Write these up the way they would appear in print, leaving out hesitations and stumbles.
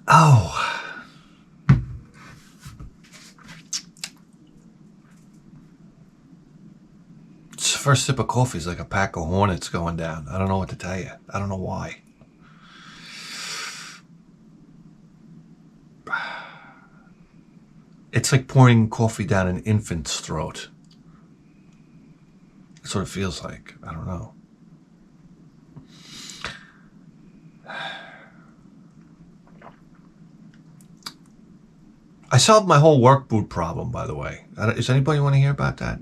Oh. First sip of coffee is like a pack of hornets going down. I don't know what to tell you. I don't know why. It's like pouring coffee down an infant's throat. That's what it feels like. I don't know. I solved my whole work boot problem, by the way. Does anybody want to hear about that?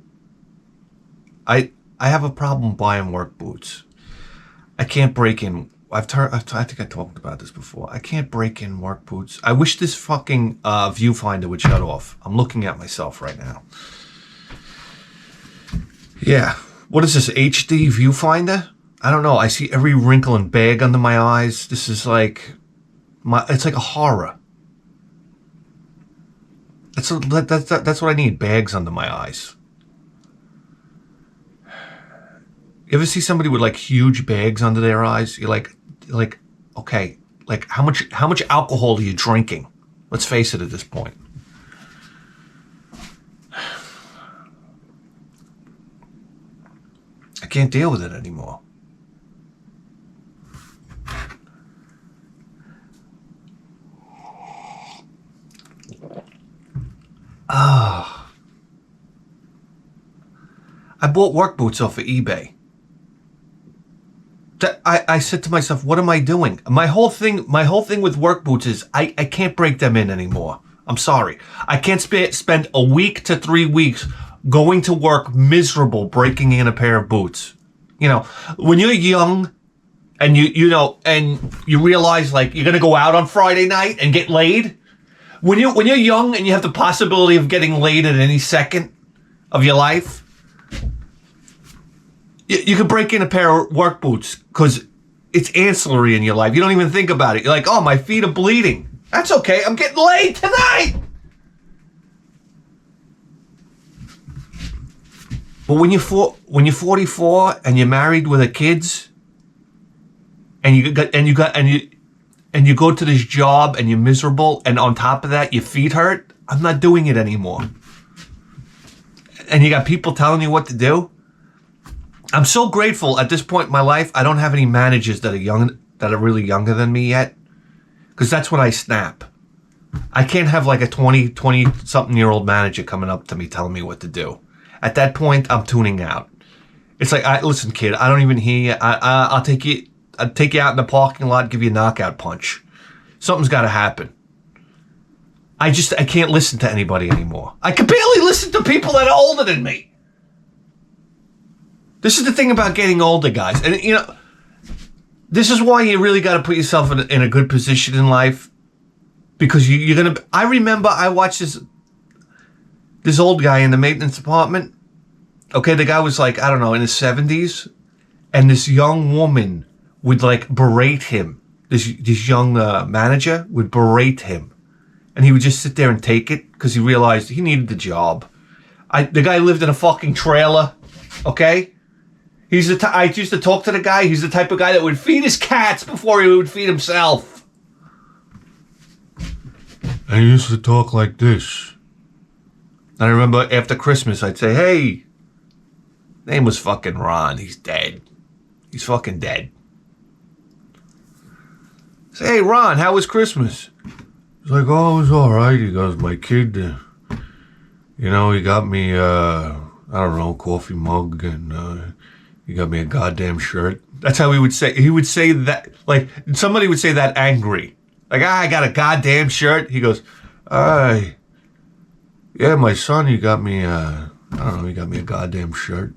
I have a problem buying work boots. I can't break in. I think I talked about this before. I can't break in work boots. I wish this fucking viewfinder would shut off. I'm looking at myself right now. Yeah. What is this, HD viewfinder? I don't know. I see every wrinkle and bag under my eyes. This is like it's like a horror. That's what I need, bags under my eyes. You ever see somebody with like huge bags under their eyes? You're like, okay, like how much alcohol are you drinking? Let's face it at this point. I can't deal with it anymore. I bought work boots off of eBay. I said to myself, what am I doing? My whole thing with work boots is I can't break them in anymore. I'm sorry. I can't spend a week to 3 weeks going to work miserable breaking in a pair of boots. You know, when you're young and you realize like you're going to go out on Friday night and get laid. When you're young and you have the possibility of getting laid at any second of your life, you can break in a pair of work boots because it's ancillary in your life. You don't even think about it. You're like, oh, my feet are bleeding. That's okay. I'm getting laid tonight. But when you're 44 and you're married with kids, and you go to this job and you're miserable, and on top of that your feet hurt, I'm not doing it anymore. And you got people telling you what to do. I'm so grateful at this point in my life I don't have any managers that are really younger than me yet, because that's when I snap. I can't have like a 20 something year old manager coming up to me telling me what to do. At that point I'm tuning out. It's like, listen kid, I don't even hear you. I'll take you out in the parking lot, give you a knockout punch. Something's got to happen. I can't listen to anybody anymore. I can barely listen to people that are older than me. This is the thing about getting older, guys. And, you know, this is why you really got to put yourself in a good position in life. Because you're going to... I remember I watched this old guy in the maintenance department. Okay, the guy was like, I don't know, in his 70s. And this young woman would, like, berate him. This young manager would berate him. And he would just sit there and take it because he realized he needed the job. The guy lived in a fucking trailer. Okay? I used to talk to the guy. He's the type of guy that would feed his cats before he would feed himself. And he used to talk like this. I remember after Christmas, I'd say, hey, name was fucking Ron. He's dead. He's fucking dead. Say, hey, Ron, how was Christmas? He's like, oh, it was all right. He goes, my kid, he got me, I don't know, coffee mug, and he got me a goddamn shirt. That's how he would say. He would say that, like, somebody would say that angry. Like, I got a goddamn shirt. He goes, yeah, my son, he got me, I don't know, he got me a goddamn shirt.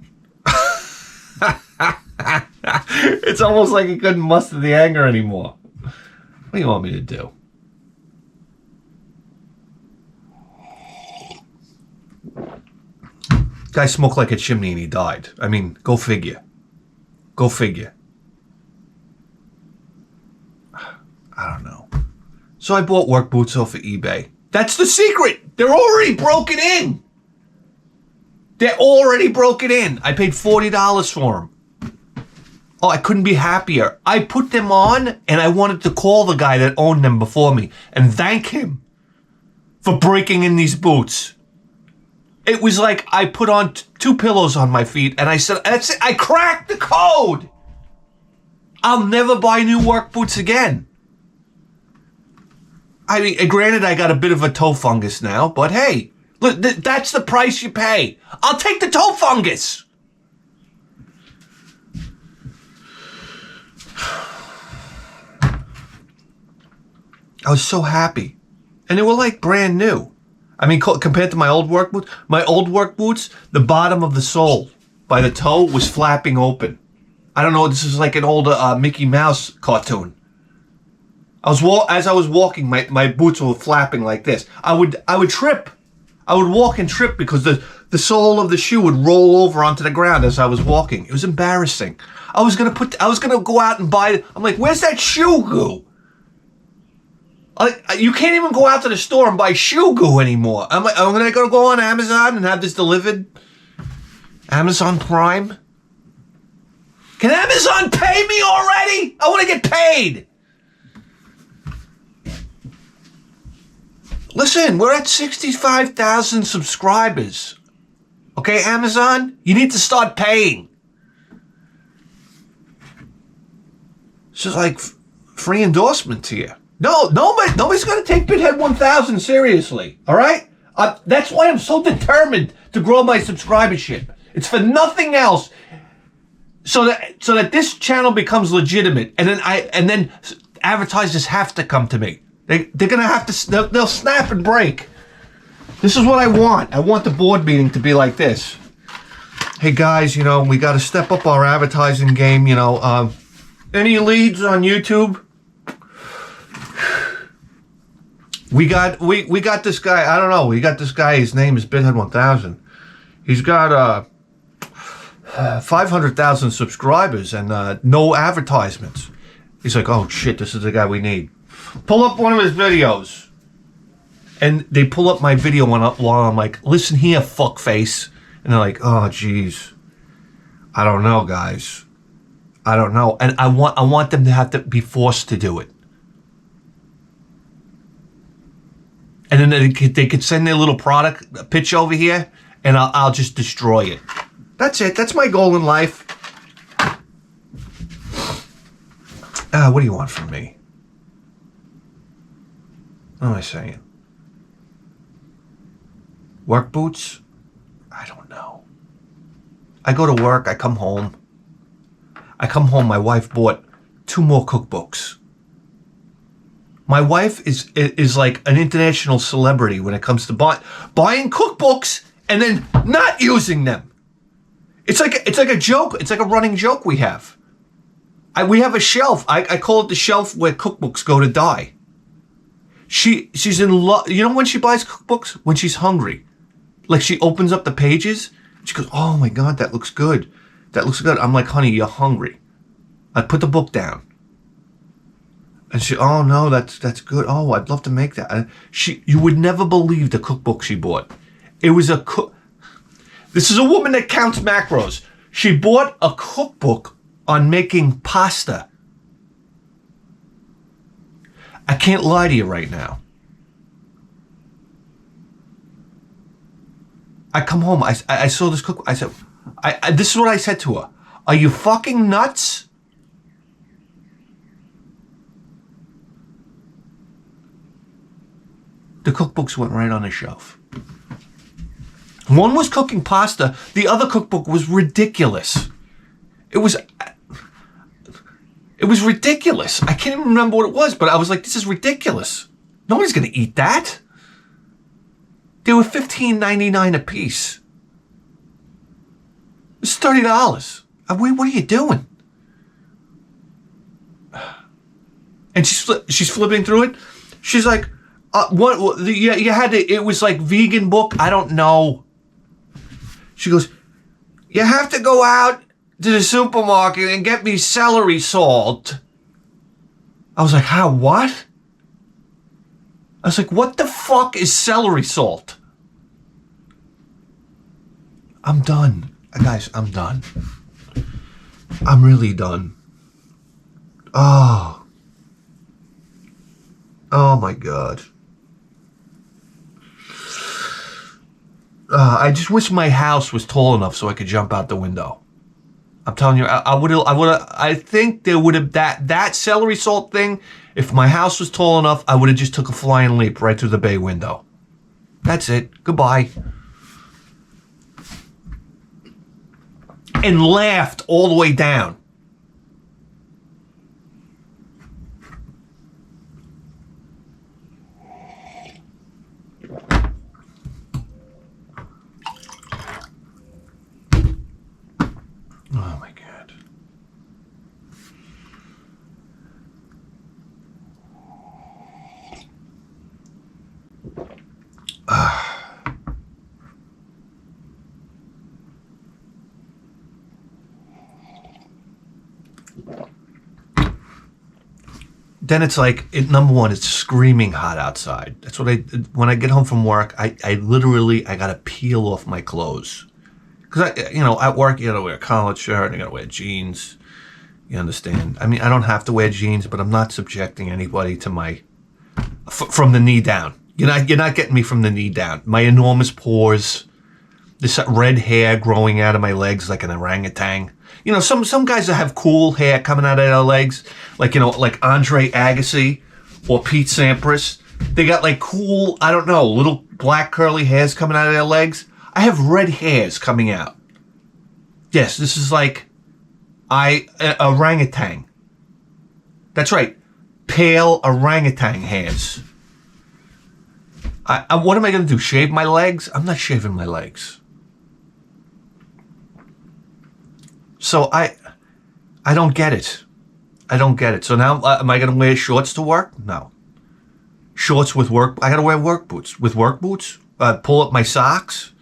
It's almost like he couldn't muster the anger anymore. What do you want me to do? Guy smoked like a chimney and he died. I mean, go figure. Go figure. I don't know. So I bought work boots off of eBay. That's the secret. They're already broken in. They're already broken in. I paid $40 for them. Oh, I couldn't be happier. I put them on, and I wanted to call the guy that owned them before me and thank him for breaking in these boots. It was like I put on 2 pillows on my feet, and I said, that's it. I cracked the code. I'll never buy new work boots again. I mean, granted, I got a bit of a toe fungus now, but hey, look, that's the price you pay. I'll take the toe fungus. I was so happy. And they were like brand new. I mean, compared to my old work boots, the bottom of the sole by the toe was flapping open. I don't know, this is like an old Mickey Mouse cartoon. As I was walking, my boots were flapping like this. I would trip. I would walk and trip because the sole of the shoe would roll over onto the ground as I was walking. It was embarrassing. I was gonna go out and buy. I'm like, where's that shoe goo? You can't even go out to the store and buy shoe goo anymore. I'm like, I'm gonna go on Amazon and have this delivered. Amazon Prime. Can Amazon pay me already? I want to get paid. Listen, we're at 65,000 subscribers. Okay, Amazon, you need to start paying. This is like free endorsement to you. No, nobody's going to take Bithead 1000 seriously, all right? That's why I'm so determined to grow my subscribership. It's for nothing else, so that this channel becomes legitimate, and then advertisers have to come to me. They're gonna have to. They'll snap and break. This is what I want. I want the board meeting to be like this. Hey guys, you know, we got to step up our advertising game. You know, any leads on YouTube? We got this guy. I don't know. We got this guy. His name is Bithead 1000. He's got 500,000 subscribers and no advertisements. He's like, oh shit, this is the guy we need. Pull up one of his videos. And they pull up my video while I'm like, listen here, fuckface. And they're like, oh geez. I don't know, guys. I don't know. And I want them to have to be forced to do it. And then they could send their little product pitch over here, and I'll just destroy it. That's it. That's my goal in life. What do you want from me? What am I saying? Work boots? I don't know. I go to work. I come home. My wife bought 2 more cookbooks. My wife is like an international celebrity when it comes to buying cookbooks and then not using them. It's like a joke. It's like a running joke we have. We have a shelf. I call it the shelf where cookbooks go to die. She's in love. You know when she buys cookbooks? When she's hungry. Like she opens up the pages. She goes, oh my God, that looks good. That looks good. I'm like, honey, you're hungry. I put the book down. And she, oh no, that's good. Oh, I'd love to make that. And you would never believe the cookbook she bought. It was this is a woman that counts macros. She bought a cookbook on making pasta. I can't lie to you right now. I come home, I saw this cookbook. I said, this is what I said to her. Are you fucking nuts? The cookbooks went right on the shelf. One was cooking pasta. The other cookbook was ridiculous. It was ridiculous. I can't even remember what it was, but I was like, this is ridiculous. Nobody's going to eat that. They were $15.99 a piece. It was $30. What are you doing? And she's flipping through it. She's like, you had to, it was like vegan book. I don't know. She goes, you have to go out to the supermarket and get me celery salt. I was like, how, what? I was like, what the fuck is celery salt? I'm done. Guys, I'm done. I'm really done. Oh my God. I just wish my house was tall enough so I could jump out the window. I'm telling you, I think there would have that celery salt thing. If my house was tall enough, I would have just took a flying leap right through the bay window. That's it. Goodbye. And laughed all the way down. Oh my God. Then it's like, number one, it's screaming hot outside. That's what when I get home from work, I literally gotta peel off my clothes. Because at work, you gotta wear a collared shirt, you gotta wear jeans. You understand? I mean, I don't have to wear jeans, but I'm not subjecting anybody to from the knee down. You're not getting me from the knee down. My enormous pores, this red hair growing out of my legs like an orangutan. Some guys that have cool hair coming out of their legs, like Andre Agassi or Pete Sampras. They got like cool, I don't know, little black curly hairs coming out of their legs. I have red hairs coming out. Yes, this is like orangutan. That's right, pale orangutan hairs. What am I going to do? Shave my legs? I'm not shaving my legs. So I don't get it. I don't get it. So now, am I going to wear shorts to work? No. Shorts with work. I got to wear work boots. With work boots, pull up my socks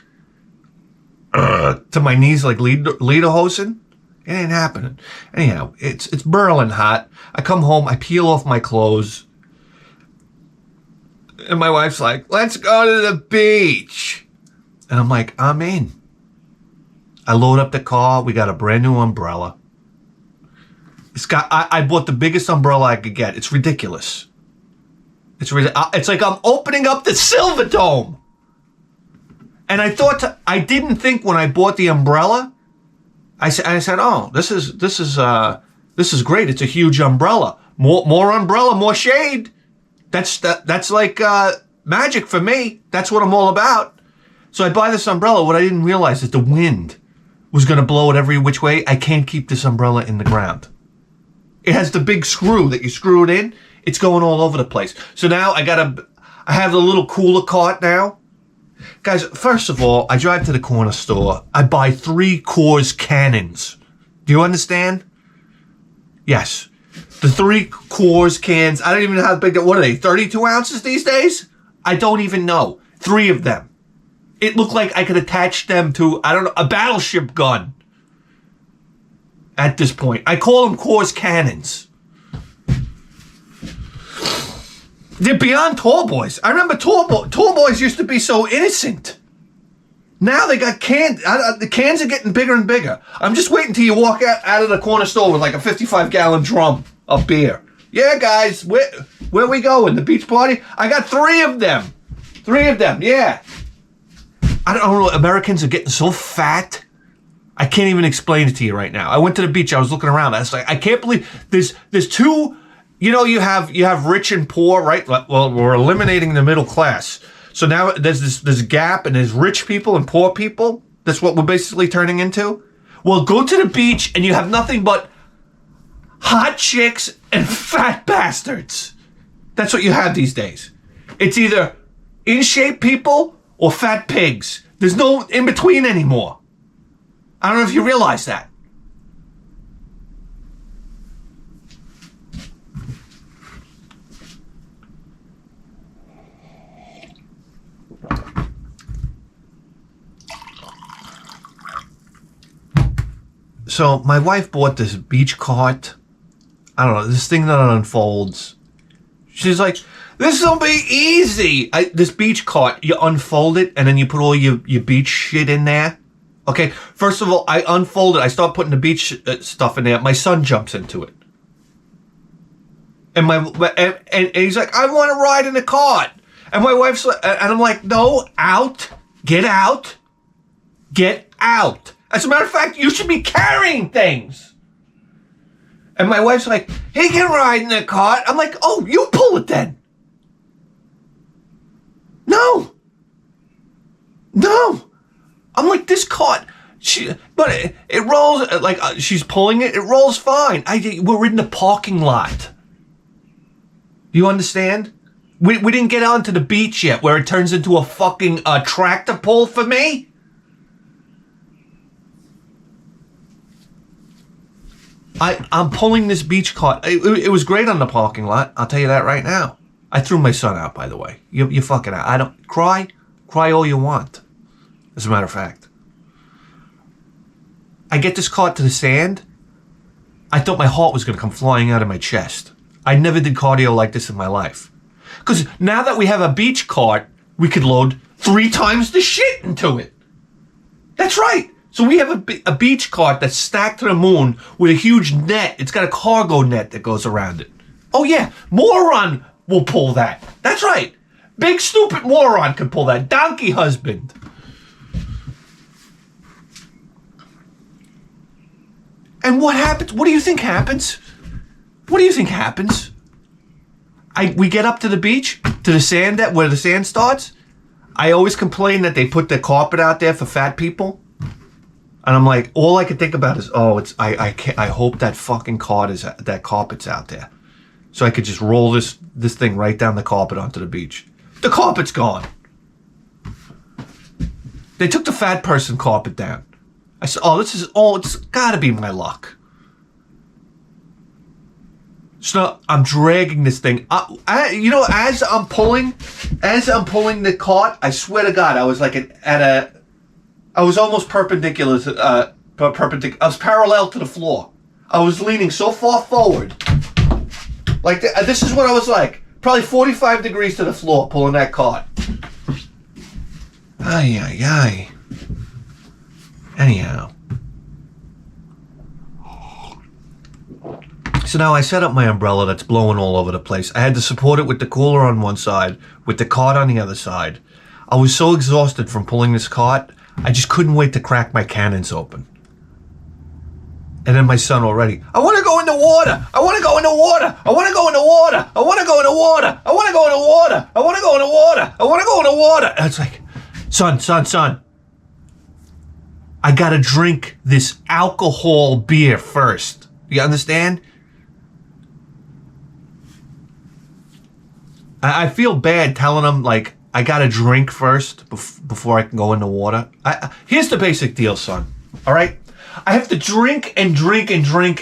to my knees like lederhosen. It ain't happening. Anyhow, it's burling hot. I come home. I peel off my clothes. And my wife's like, let's go to the beach. And I'm like, I'm in. I load up the car. We got a brand new umbrella. I bought the biggest umbrella I could get. It's ridiculous. It's like I'm opening up the Silver Dome. And I didn't think when I bought the umbrella, I said, oh, this is great. It's a huge umbrella. More umbrella, more shade. That's like magic for me. That's what I'm all about. So I buy this umbrella. What I didn't realize is the wind was going to blow it every which way. I can't keep this umbrella in the ground. It has the big screw that you screw it in. It's going all over the place. So now I have the little cooler cart now. Guys, first of all, I drive to the corner store. I buy 3 Coors cannons. Do you understand? Yes. The 3 Coors cans. I don't even know how big. What are they? 32 ounces these days? I don't even know. 3 of them. It looked like I could attach them to, I don't know, a battleship gun. At this point. I call them Coors cannons. They're beyond tall boys. I remember tall boys used to be so innocent. Now they got cans. The cans are getting bigger and bigger. I'm just waiting till you walk out of the corner store with like a 55-gallon drum of beer. Yeah, guys, where we going? The beach party? I got 3 of them. 3 of them, yeah. I don't know, Americans are getting so fat. I can't even explain it to you right now. I went to the beach, I was looking around. I was like, I can't believe there's 2, you have rich and poor, right? Well, we're eliminating the middle class. So now there's this gap and there's rich people and poor people. That's what we're basically turning into. Well, go to the beach and you have nothing but hot chicks and fat bastards. That's what you have these days. It's either in shape people or fat pigs. There's no in between anymore. I don't know if you realize that. So my wife bought this beach cart. I don't know, this thing that unfolds. She's like, this will be easy. This beach cart, you unfold it and then you put all your beach shit in there. Okay, first of all, I unfold it. I start putting the beach stuff in there. My son jumps into it. And and he's like, I want to ride in the cart. And my wife's like, and I'm like, no, out. Get out. Get out. As a matter of fact, you should be carrying things. And my wife's like, he can ride in the cart. I'm like, oh, you pull it then. No. I'm like, this cart. But it rolls, like she's pulling it. It rolls fine. We're in the parking lot. You understand? We didn't get onto the beach yet where it turns into a fucking tractor pull for me. I'm pulling this beach cart. It was great on the parking lot. I'll tell you that right now. I threw my son out, by the way. You fucking out. I don't cry all you want. As a matter of fact, I get this cart to the sand. I thought my heart was going to come flying out of my chest. I never did cardio like this in my life. Because now that we have a beach cart, we could load 3 times the shit into it. That's right. So we have a beach cart that's stacked to the moon with a huge net. It's got a cargo net that goes around it. Oh yeah, moron will pull that. That's right. Big stupid moron can pull that. Donkey husband. And what happens? What do you think happens? What do you think happens? We get up to the beach, to the sand, where the sand starts. I always complain that they put the carpet out there for fat people. And I'm like, all I can think about is, I hope that fucking that carpet's out there. So I could just roll this thing right down the carpet onto the beach. The carpet's gone. They took the fat person carpet down. I said, it's gotta be my luck. So I'm dragging this thing. As I'm pulling the cart, I swear to God, I was like I was almost perpendicular to, I was parallel to the floor. I was leaning so far forward. Like, this is what I was like. Probably 45 degrees to the floor, pulling that cart. Ay. Anyhow. So now I set up my umbrella that's blowing all over the place. I had to support it with the cooler on one side, with the cart on the other side. I was so exhausted from pulling this cart, I just couldn't wait to crack my cannons open. And then my son already, I want to go in the water. I want to go in the water. I want to go in the water. I want to go in the water. I want to go in the water. I want to go in the water. I want to go in the water. And it's like, son. I got to drink this alcohol beer first. You understand? I feel bad telling him, like, I got to drink first before I can go in the water. Here's the basic deal, son. All right? I have to drink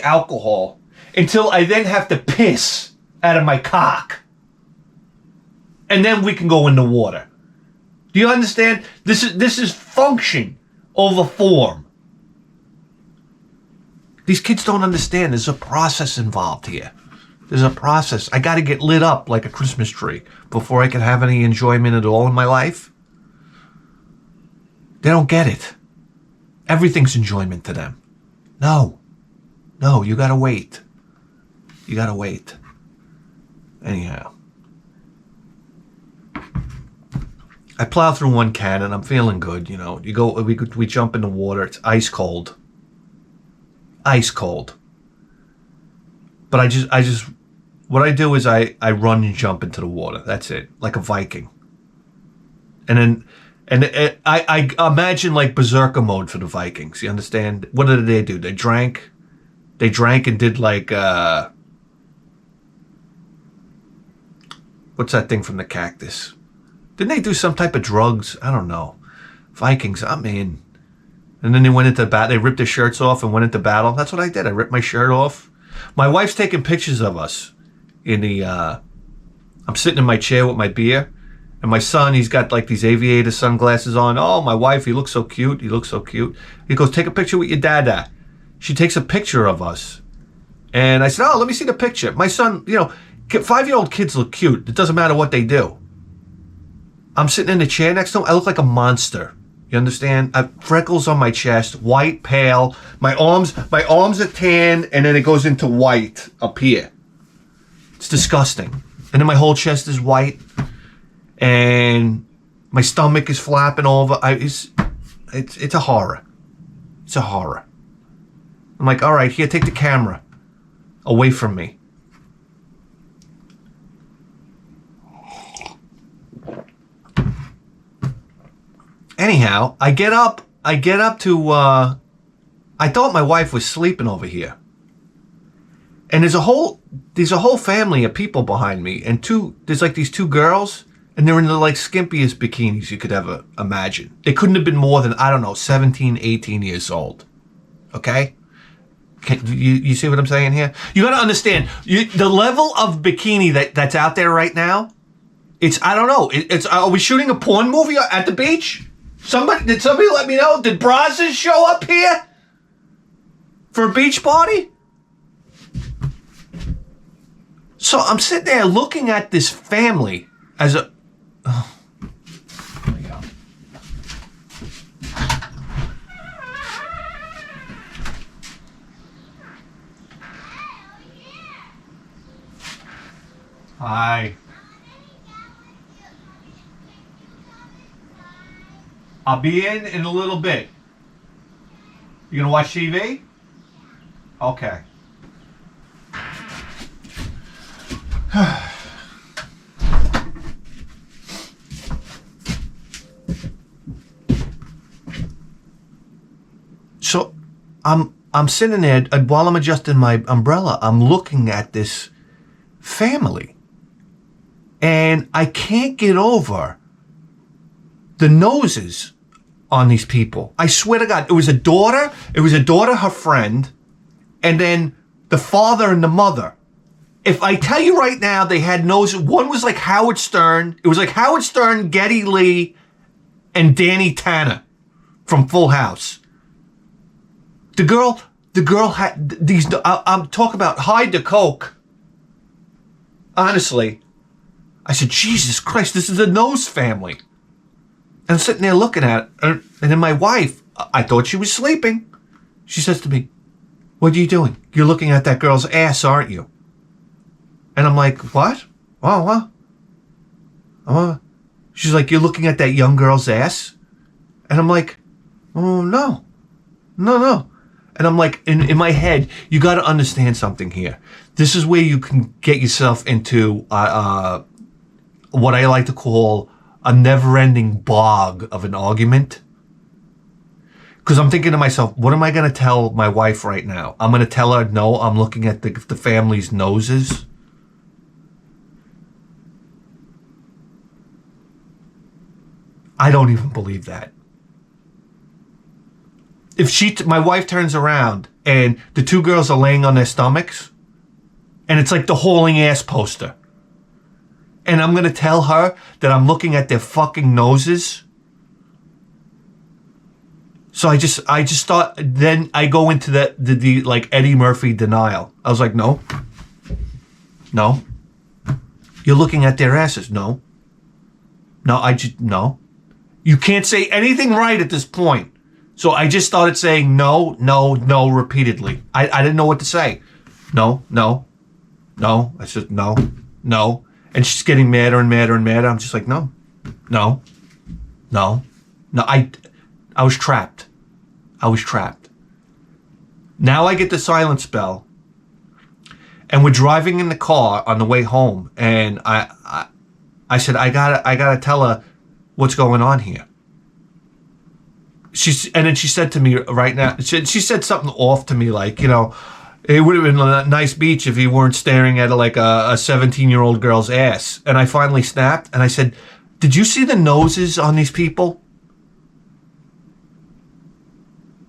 alcohol until I then have to piss out of my cock. And then we can go in the water. Do you understand? This is function over form. These kids don't understand. There's a process involved here. There's a process. I got to get lit up like a Christmas tree before I can have any enjoyment at all in my life. They don't get it. Everything's enjoyment to them. No, you got to wait. You got to wait. Anyhow. I plow through one cannon. I'm feeling good, you know. We jump in the water. It's ice cold. Ice cold. But I just what I do is I run and jump into the water. That's it, like a Viking. And I imagine like berserker mode for the Vikings. You understand? What did they do? They drank and did like what's that thing from the cactus? Didn't they do some type of drugs? I don't know. Vikings, I'm in. And then they went into battle. They ripped their shirts off and went into battle. That's what I did. I ripped my shirt off. My wife's taking pictures of us in the, I'm sitting in my chair with my beer. And my son, he's got like these aviator sunglasses on. Oh, my wife, he looks so cute. He looks so cute. He goes, take a picture with your dada. She takes a picture of us. And I said, oh, let me see the picture. My son, 5-year-old kids look cute. It doesn't matter what they do. I'm sitting in the chair next to him. I look like a monster. You You understand? Freckles on my chest, white, pale. My arms are tan, and then it goes into white up here. It's disgusting. And then my whole chest is white, and my stomach is flapping over. It's a horror. It's a horror. I'm like, all right, here, take the camera away from me. Anyhow, I get up to, I thought my wife was sleeping over here. And there's a whole family of people behind me, and there's like these two girls, and they're in the like skimpiest bikinis you could ever imagine. They couldn't have been more than, I don't know, 17, 18 years old. Okay? You see what I'm saying here? You gotta understand, the level of bikini that's out there right now, I don't know, are we shooting a porn movie at the beach? Did somebody let me know? Did Brazos show up here for a beach party? So I'm sitting there looking at this family as a... Oh, here we go. Hi. I'll be in a little bit. You gonna watch TV? Okay. So I'm sitting there while I'm adjusting my umbrella. I'm looking at this family, and I can't get over the noses on these people. I swear to God, it was a daughter, her friend, and then the father and the mother. If I tell you right now, they had noses. One was like Howard Stern. It was like Howard Stern, Geddy Lee, and Danny Tanner from Full House. The girl had these. I'm talking about hide the coke. Honestly, I said, Jesus Christ, this is a nose family. And I'm sitting there looking at it, and then my wife, I thought she was sleeping. She says to me, "What are you doing? You're looking at that girl's ass, aren't you?" And I'm like, "What? Oh, what?" She's like, "You're looking at that young girl's ass?" And I'm like, "Oh, no. And I'm like, in my head, you got to understand something here. This is where you can get yourself into what I like to call a never-ending bog of an argument. Because I'm thinking to myself, what am I going to tell my wife right now? I'm going to tell her, no, I'm looking at the family's noses. I don't even believe that. If my wife turns around and the two girls are laying on their stomachs, and it's like the hauling ass poster, and I'm gonna tell her that I'm looking at their fucking noses. So I just thought. Then I go into the like Eddie Murphy denial. I was like, no, you're looking at their asses. No. You can't say anything right at this point. So I just started saying no repeatedly. I didn't know what to say. No. I said no. And she's getting madder and madder and madder. I'm just like, no. I was trapped. Now I get the silent spell. And we're driving in the car on the way home. And I said, I gotta tell her what's going on here. And then she said to me right now, she said something off to me like, you know, it would have been a nice beach if you weren't staring at like a 17-year-old girl's ass. And I finally snapped and I said, did you see the noses on these people?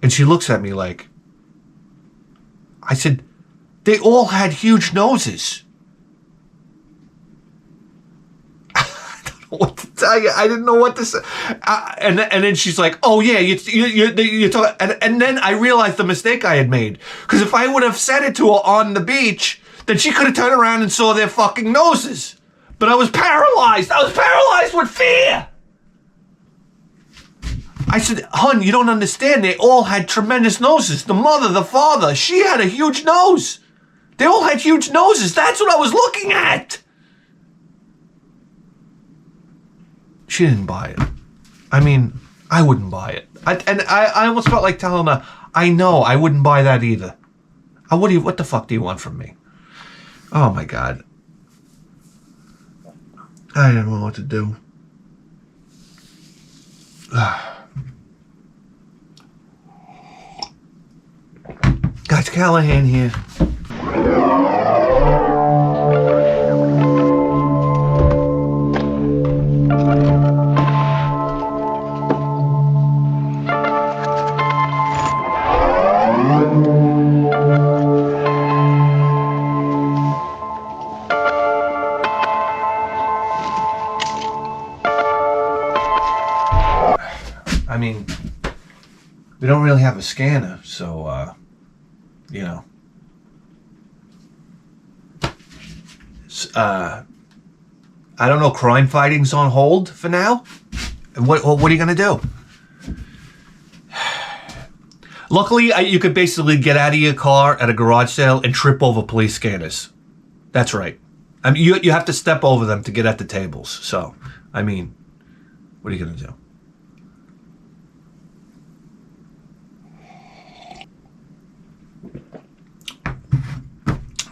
And she looks at me like, I said, they all had huge noses. What to tell you? I didn't know what to say. And then she's like, "Oh yeah, you're talking." And then I realized the mistake I had made, because if I would have said it to her on the beach, then she could have turned around and saw their fucking noses. But I was paralyzed. I was paralyzed with fear. I said, "Hun, you don't understand. They all had tremendous noses. The mother, the father, she had a huge nose. They all had huge noses. That's what I was looking at." She didn't buy it. I mean, I wouldn't buy it. I almost felt like telling her, I know, I wouldn't buy that either. What the fuck do you want from me? Oh my God. I don't know what to do. Guys, Callahan here. I mean, we don't really have a scanner, so, you know. I don't know, crime fighting's on hold for now? What are you going to do? Luckily, you could basically get out of your car at a garage sale and trip over police scanners. That's right. I mean, you have to step over them to get at the tables. So, I mean, what are you going to do?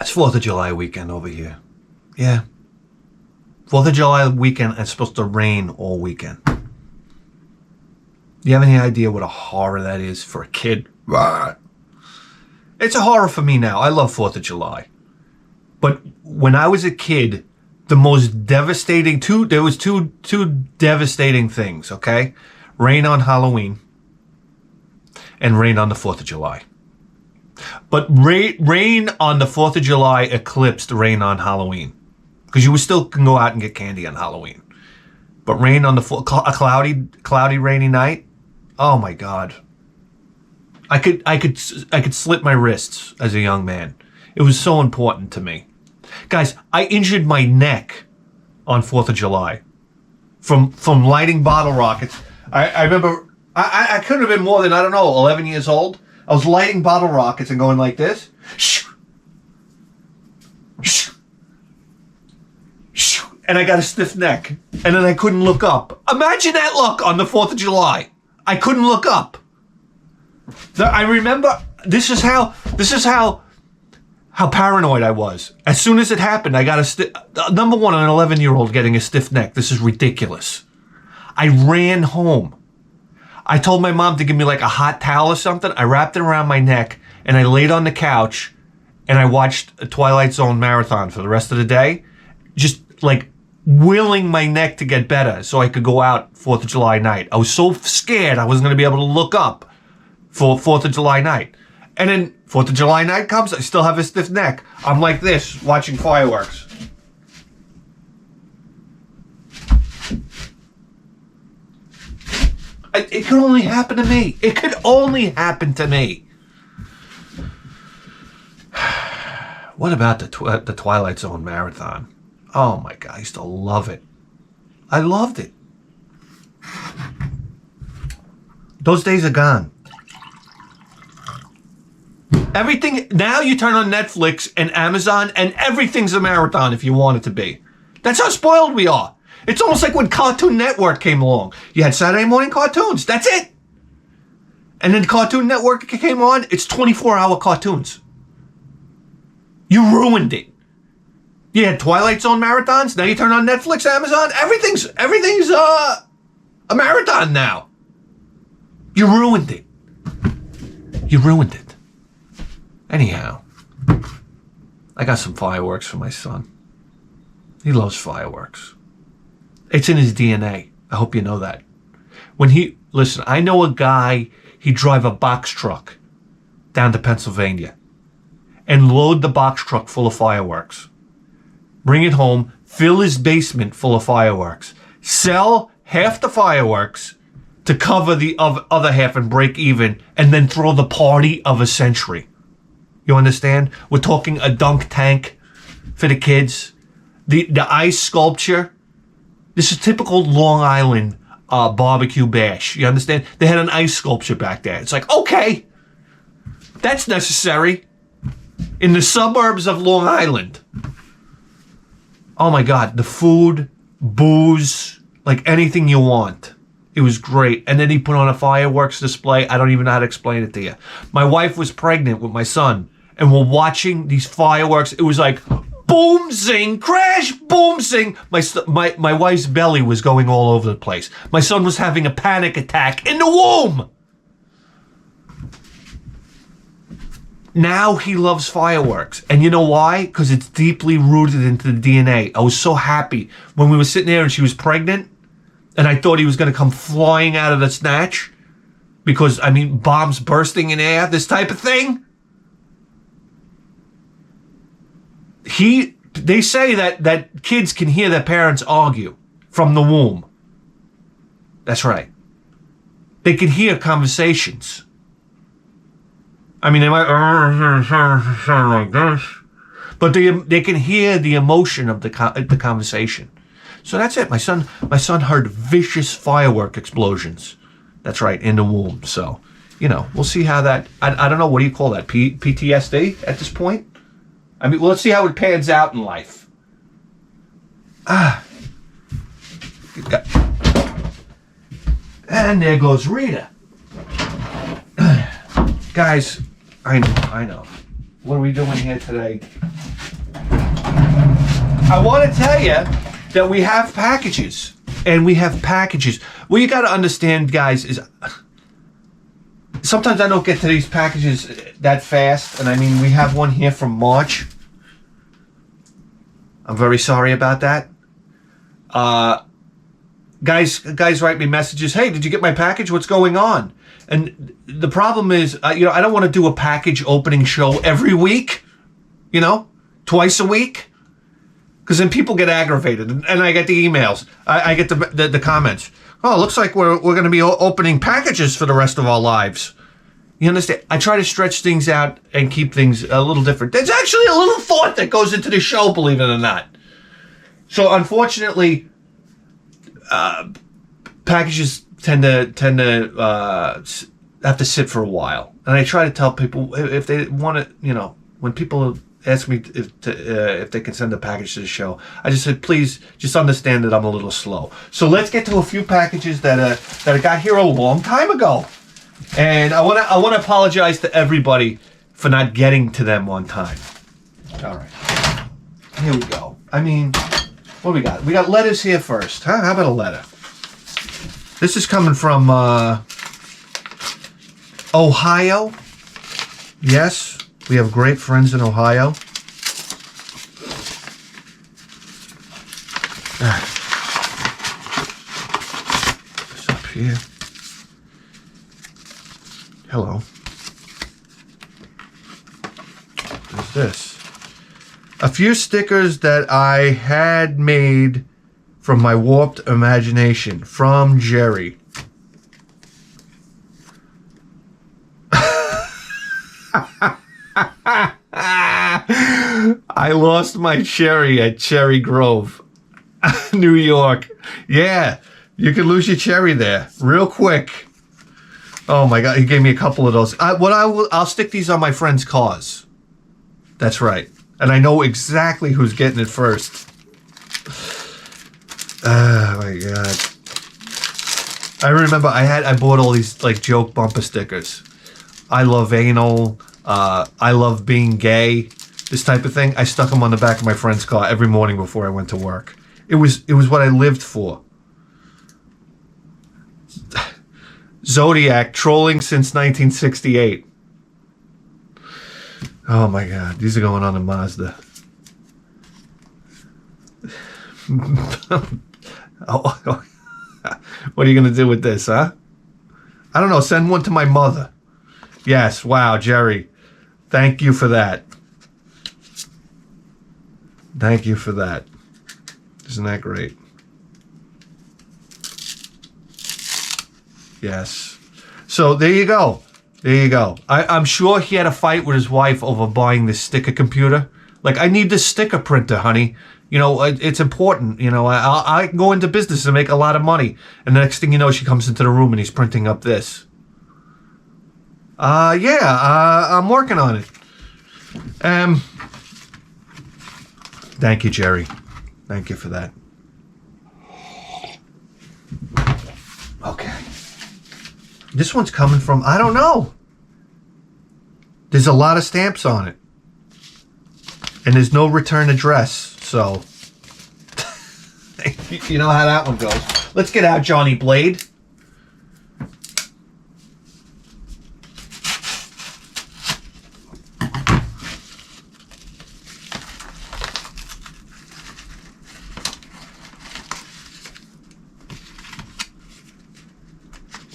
It's 4th of July weekend over here. Yeah. 4th of July weekend, it's supposed to rain all weekend. Do you have any idea what a horror that is for a kid? It's a horror for me now. I love 4th of July. But when I was a kid, the most devastating, there was two devastating things, okay? Rain on Halloween and rain on the 4th of July. But rain on the 4th of July eclipsed rain on Halloween. Because you still can go out and get candy on Halloween. But rain on a cloudy, rainy night, oh my God. I could slit my wrists as a young man. It was so important to me. Guys, I injured my neck on 4th of July from lighting bottle rockets. I remember, I couldn't have been more than, 11 years old. I was lighting bottle rockets and going like this. And I got a stiff neck. And then I couldn't look up. Imagine that look on the 4th of July. I couldn't look up. I remember, this is how paranoid I was. As soon as it happened, I got number one, an 11-year-old getting a stiff neck. This is ridiculous. I ran home. I told my mom to give me like a hot towel or something. I wrapped it around my neck and I laid on the couch and I watched a Twilight Zone marathon for the rest of the day. Just like willing my neck to get better so I could go out 4th of July night. I was so scared I wasn't going to be able to look up for 4th of July night. And then 4th of July night comes, I still have a stiff neck. I'm like this, watching fireworks. It could only happen to me. It could only happen to me. What about the Twilight Zone marathon? Oh my God, I used to love it. I loved it. Those days are gone. Everything, now you turn on Netflix and Amazon and everything's a marathon if you want it to be. That's how spoiled we are. It's almost like when Cartoon Network came along. You had Saturday morning cartoons. That's it. And then Cartoon Network came on. It's 24-hour cartoons. You ruined it. You had Twilight Zone marathons. Now you turn on Netflix, Amazon. Everything's a marathon now. You ruined it. You ruined it. Anyhow, I got some fireworks for my son. He loves fireworks. It's in his DNA. I hope you know that. Listen, I know a guy, he'd drive a box truck down to Pennsylvania and load the box truck full of fireworks. Bring it home, fill his basement full of fireworks. Sell half the fireworks to cover the other half and break even, and then throw the party of a century. You understand? We're talking a dunk tank for the kids. The ice sculpture. This is typical Long Island barbecue bash. You understand? They had an ice sculpture back there. It's like, okay, that's necessary. In the suburbs of Long Island. Oh my God, the food, booze, like anything you want. It was great. And then he put on a fireworks display. I don't even know how to explain it to you. My wife was pregnant with my son, and we're watching these fireworks. It was like, boom, zing, crash, boom, zing. My wife's belly was going all over the place. My son was having a panic attack in the womb. Now he loves fireworks. And you know why? Because it's deeply rooted into the DNA. I was so happy when we were sitting there and she was pregnant, and I thought he was going to come flying out of the snatch. Because, I mean, bombs bursting in air, this type of thing. They say that kids can hear their parents argue from the womb. That's right. They can hear conversations. I mean, they might sound like this, but they can hear the emotion of the conversation. So that's it. My son heard vicious firework explosions. That's right, in the womb. So, you know, we'll see how that. I don't know, what do you call that? PTSD at this point? I mean, well, let's see how it pans out in life. And there goes Rita. Guys, I know. What are we doing here today? I want to tell you that we have packages. And we have packages. What you got to understand, guys, is sometimes I don't get to these packages that fast. And I mean, we have one here from March. I'm very sorry about that. Guys write me messages. Hey, did you get my package? What's going on? And the problem is, I don't want to do a package opening show every week, twice a week. Because then people get aggravated, and I get the emails. I get the comments. Oh, it looks like we're going to be opening packages for the rest of our lives. You understand? I try to stretch things out and keep things a little different. There's actually a little thought that goes into the show, believe it or not. So unfortunately, packages tend to have to sit for a while. And I try to tell people if they want to, when people ask me if they can send a package to the show, I just said, please just understand that I'm a little slow. So let's get to a few packages that got here a long time ago. And I want to apologize to everybody for not getting to them on time. All right. Here we go. I mean, what do we got? We got letters here first. Huh? How about a letter? This is coming from Ohio. Yes, we have great friends in Ohio. What's up here? Hello. What's this? A few stickers that I had made from my warped imagination. From Jerry. I lost my cherry at Cherry Grove, New York. Yeah, you can lose your cherry there real quick. Oh my God, he gave me a couple of those. I'll stick these on my friends' cars. That's right. And I know exactly who's getting it first. Oh my God. I remember I bought all these like joke bumper stickers. I love anal. I love being gay. This type of thing. I stuck them on the back of my friend's car every morning before I went to work. It was what I lived for. Zodiac trolling since 1968. Oh my God, these are going on in Mazda. Oh, what are you going to do with this, huh? I don't know, send one to my mother. Yes, wow, Jerry. Thank you for that. Thank you for that. Isn't that great? Yes. So there you go. There you go. I'm sure he had a fight with his wife over buying this sticker computer. Like, I need this sticker printer, honey. You know, it's important. You know, I can go into business and make a lot of money. And the next thing you know, she comes into the room and he's printing up this. I'm working on it. Thank you, Jerry. Thank you for that. Okay. This one's coming from, I don't know. There's a lot of stamps on it. And there's no return address, so you know how that one goes. Let's get out Johnny Blade.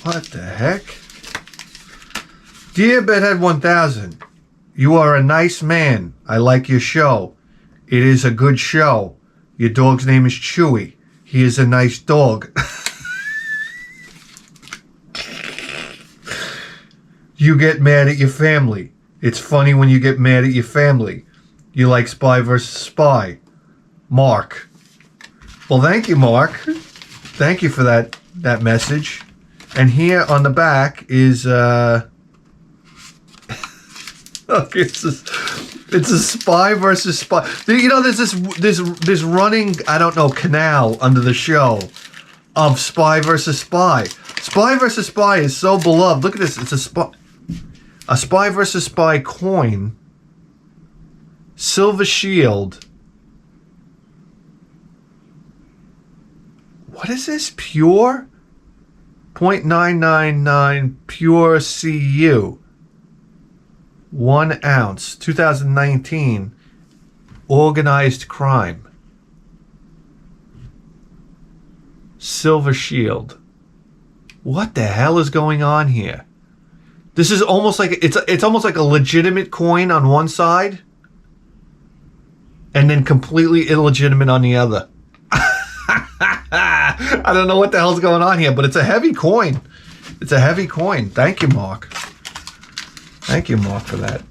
What the heck? Dear Bedhead 1000, you are a nice man. I like your show. It is a good show. Your dog's name is Chewy. He is a nice dog. You get mad at your family. It's funny when you get mad at your family. You like Spy vs. Spy. Mark. Well, thank you, Mark. Thank you for that message. And here on the back is it's a Spy versus Spy. You know, there's this running, I don't know, canal under the show of Spy versus Spy. Spy versus Spy is so beloved. Look at this. It's a Spy versus Spy coin. Silver shield. What is this? Pure? 0.999 pure CU. 1 ounce. 2019. Organized crime. Silver shield. What the hell is going on here? This is almost like it's almost like a legitimate coin on one side and then completely illegitimate on the other. I don't know what the hell's going on here, but it's a heavy coin. It's a heavy coin. Thank you, Mark. Thank you, Mark, for that.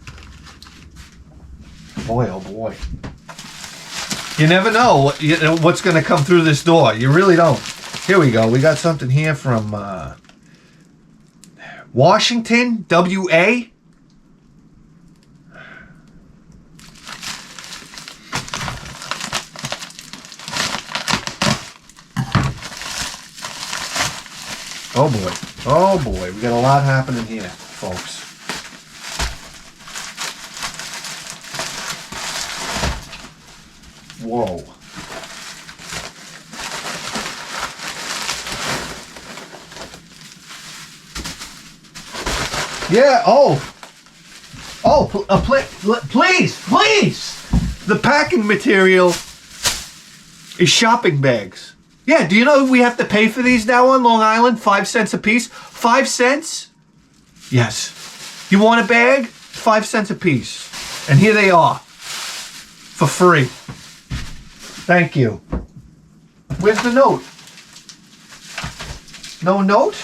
Boy, oh boy. You never know what's going to come through this door. You really don't. Here we go. We got something here from Washington, W.A. Oh boy. Oh boy. We got a lot happening here, folks. Whoa. Yeah, please. The packing material is shopping bags. Yeah, do you know we have to pay for these now on Long Island? 5 cents a piece? 5 cents? Yes. You want a bag? 5 cents a piece. And here they are. For free. Thank you. Where's the note? No note?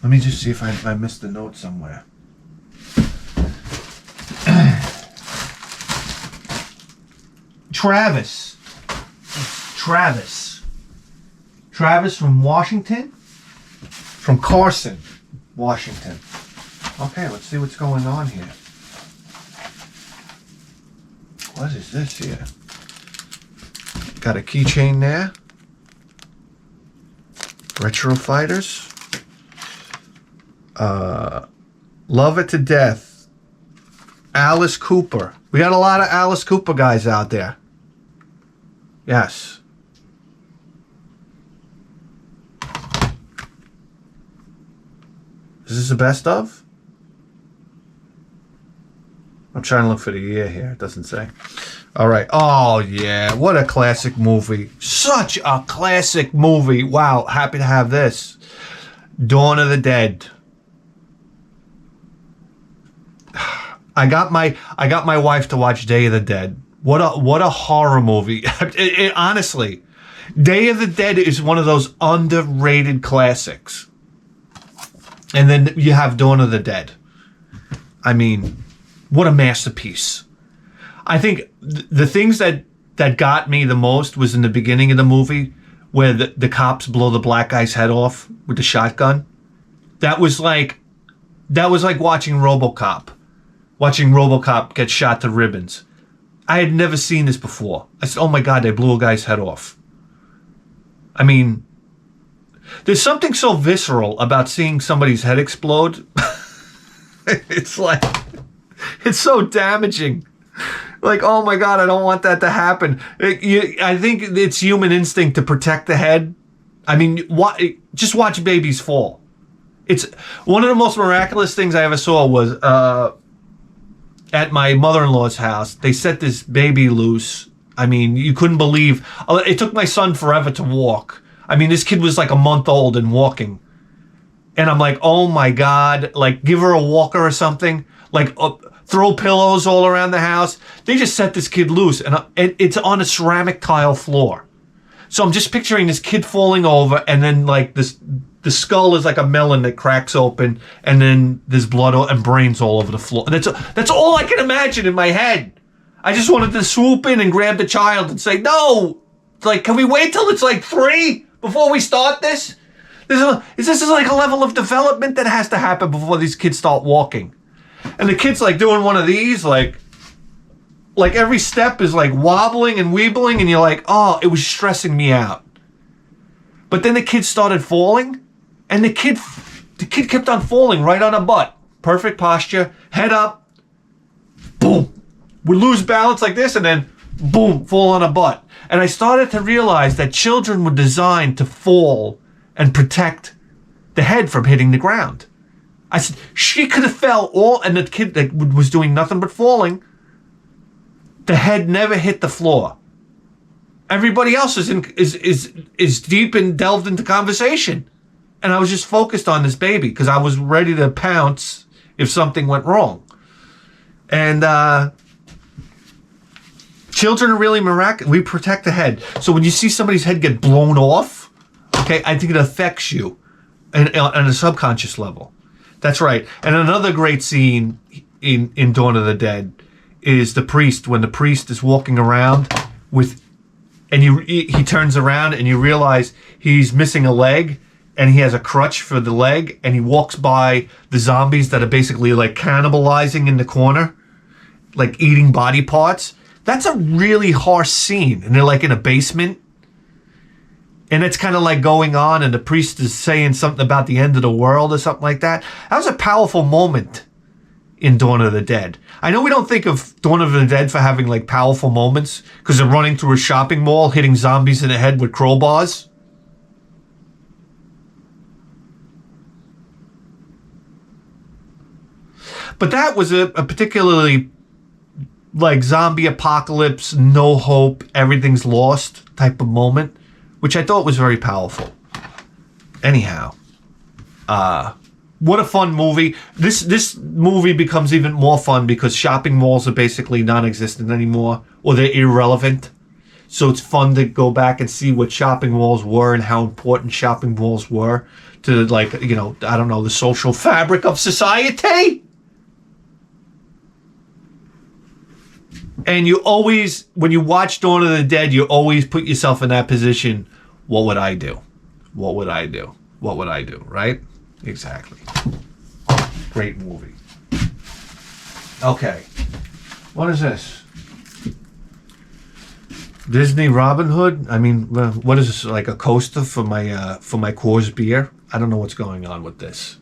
Let me just see if I missed the note somewhere. Travis from Washington? From Carson, Washington. Okay, let's see what's going on here. What is this here? Got a keychain there. Retro Fighters. Love It to Death. Alice Cooper. We got a lot of Alice Cooper guys out there. Yes. Is this the best of? I'm trying to look for the year here. It doesn't say. All right. Oh, yeah. What a classic movie. Such a classic movie. Wow. Happy to have this. Dawn of the Dead. I got my wife to watch Day of the Dead. What a horror movie. Honestly, Day of the Dead is one of those underrated classics. And then you have Dawn of the Dead. I mean, what a masterpiece. I think the things that got me the most was in the beginning of the movie where the cops blow the black guy's head off with the shotgun. That was like watching RoboCop get shot to ribbons. I had never seen this before. I said, oh my God, they blew a guy's head off. I mean, there's something so visceral about seeing somebody's head explode. It's like, it's so damaging. Like, oh my God, I don't want that to happen. I think it's human instinct to protect the head. I mean, just watch babies fall. It's one of the most miraculous things I ever saw was at my mother-in-law's house. They set this baby loose. I mean, you couldn't believe. It took my son forever to walk. I mean, this kid was like a month old and walking. And I'm like, oh my God, like give her a walker or something. Like throw pillows all around the house. They just set this kid loose and it's on a ceramic tile floor. So I'm just picturing this kid falling over and then like the skull is like a melon that cracks open and then there's blood and brains all over the floor. And that's all I can imagine in my head. I just wanted to swoop in and grab the child and say, no, like, can we wait till it's like 3 before we start this? This is like a level of development that has to happen before these kids start walking. And the kid's like doing one of these, like every step is like wobbling and weebling, and you're like, oh, it was stressing me out. But then the kid started falling, and the kid kept on falling right on her butt. Perfect posture, head up, boom. Would lose balance like this, and then boom, fall on her butt. And I started to realize that children were designed to fall and protect the head from hitting the ground. I said, she could have fell and the kid that was doing nothing but falling, the head never hit the floor. Everybody else is deep and delved into conversation. And I was just focused on this baby because I was ready to pounce if something went wrong. And children are really miraculous. We protect the head. So when you see somebody's head get blown off, okay, I think it affects you on a subconscious level. That's right. And another great scene in Dawn of the Dead is the priest, when the priest is walking around and he turns around and you realize he's missing a leg and he has a crutch for the leg, and he walks by the zombies that are basically like cannibalizing in the corner, like eating body parts. That's a really harsh scene. And they're like in a basement. And it's kind of like going on, and the priest is saying something about the end of the world or something like that. That was a powerful moment in Dawn of the Dead. I know we don't think of Dawn of the Dead for having like powerful moments because they're running through a shopping mall, hitting zombies in the head with crowbars. But that was a particularly like zombie apocalypse, no hope, everything's lost type of moment, which I thought was very powerful. Anyhow, what a fun movie. This movie becomes even more fun because shopping malls are basically non-existent anymore, or they're irrelevant. So it's fun to go back and see what shopping malls were and how important shopping malls were to, like, you know, I don't know, the social fabric of society. And you always, when you watch Dawn of the Dead, you always put yourself in that position. What would I do? What would I do? What would I do? Right? Exactly. Great movie. Okay. What is this? Disney Robin Hood? I mean, what is this? Like a coaster for my Coors beer? I don't know what's going on with this.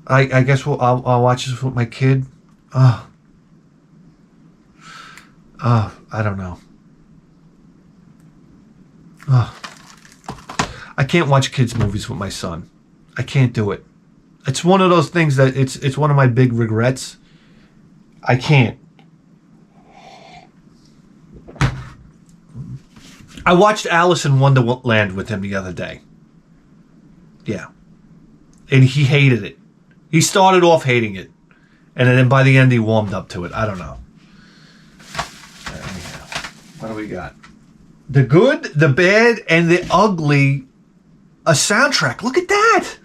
I guess I'll watch this with my kid. I don't know. I can't watch kids' movies with my son. I can't do it. It's one of those things that it's one of my big regrets. I can't. I watched Alice in Wonderland with him the other day. Yeah. And he hated it. He started off hating it. And then by the end he warmed up to it. I don't know. What do we got? The Good, the Bad, and the Ugly. A soundtrack. Look at that.